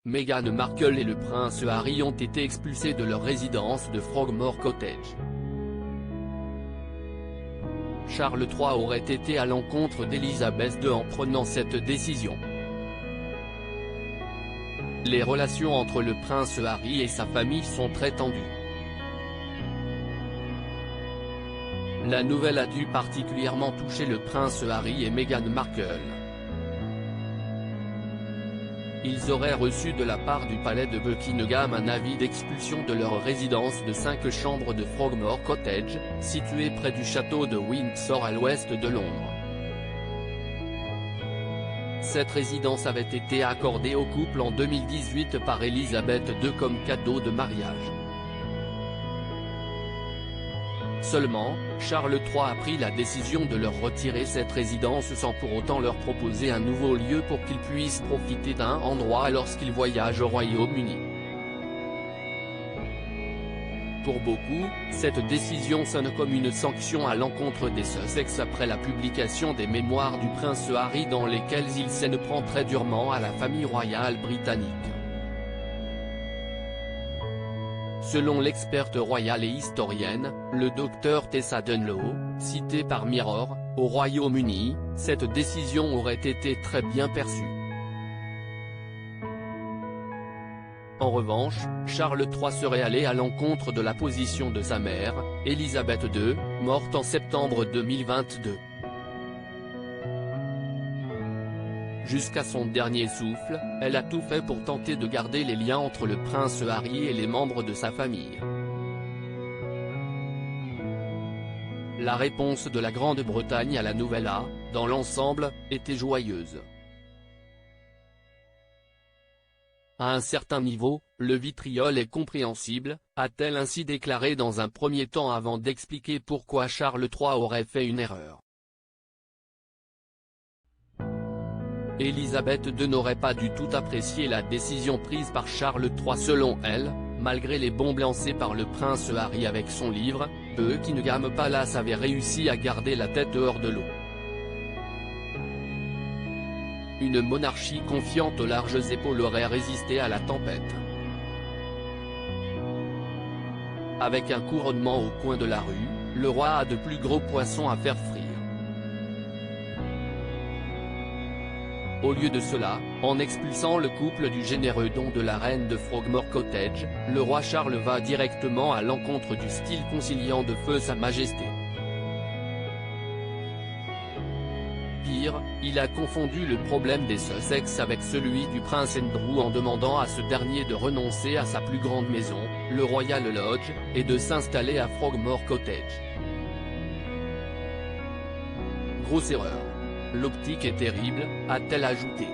Meghan Markle et le prince Harry ont été expulsés de leur résidence de Frogmore Cottage. Charles III aurait été à l'encontre d'Élisabeth II en prenant cette décision. Les relations entre le prince Harry et sa famille sont très tendues. La nouvelle a dû particulièrement toucher le prince Harry et Meghan Markle. Ils auraient reçu de la part du palais de Buckingham un avis d'expulsion de leur résidence de 5 chambres de Frogmore Cottage, située près du château de Windsor à l'ouest de Londres. Cette résidence avait été accordée au couple en 2018 par Élisabeth II comme cadeau de mariage. Seulement, Charles III a pris la décision de leur retirer cette résidence sans pour autant leur proposer un nouveau lieu pour qu'ils puissent profiter d'un endroit lorsqu'ils voyagent au Royaume-Uni. Pour beaucoup, cette décision sonne comme une sanction à l'encontre des Sussex après la publication des mémoires du prince Harry dans lesquelles il s'en prend très durement à la famille royale britannique. Selon l'experte royale et historienne, le docteur Tessa Dunlow, citée par Mirror, au Royaume-Uni, cette décision aurait été très bien perçue. En revanche, Charles III serait allé à l'encontre de la position de sa mère, Élisabeth II, morte en septembre 2022. Jusqu'à son dernier souffle, elle a tout fait pour tenter de garder les liens entre le prince Harry et les membres de sa famille. La réponse de la Grande-Bretagne à la nouvelle a, dans l'ensemble, été joyeuse. À un certain niveau, le vitriol est compréhensible, a-t-elle ainsi déclaré dans un premier temps avant d'expliquer pourquoi Charles III aurait fait une erreur. Élisabeth II n'aurait pas du tout apprécié la décision prise par Charles III selon elle, malgré les bombes lancées par le prince Harry avec son livre, Buckingham Palace avait réussi à garder la tête hors de l'eau. Une monarchie confiante aux larges épaules aurait résisté à la tempête. Avec un couronnement au coin de la rue, le roi a de plus gros poissons à faire frire. Au lieu de cela, en expulsant le couple du généreux don de la reine de Frogmore Cottage, le roi Charles va directement à l'encontre du style conciliant de feu Sa Majesté. Pire, il a confondu le problème des Sussex avec celui du prince Andrew en demandant à ce dernier de renoncer à sa plus grande maison, le Royal Lodge, et de s'installer à Frogmore Cottage. Grosse erreur. L'optique est terrible, a-t-elle ajouté.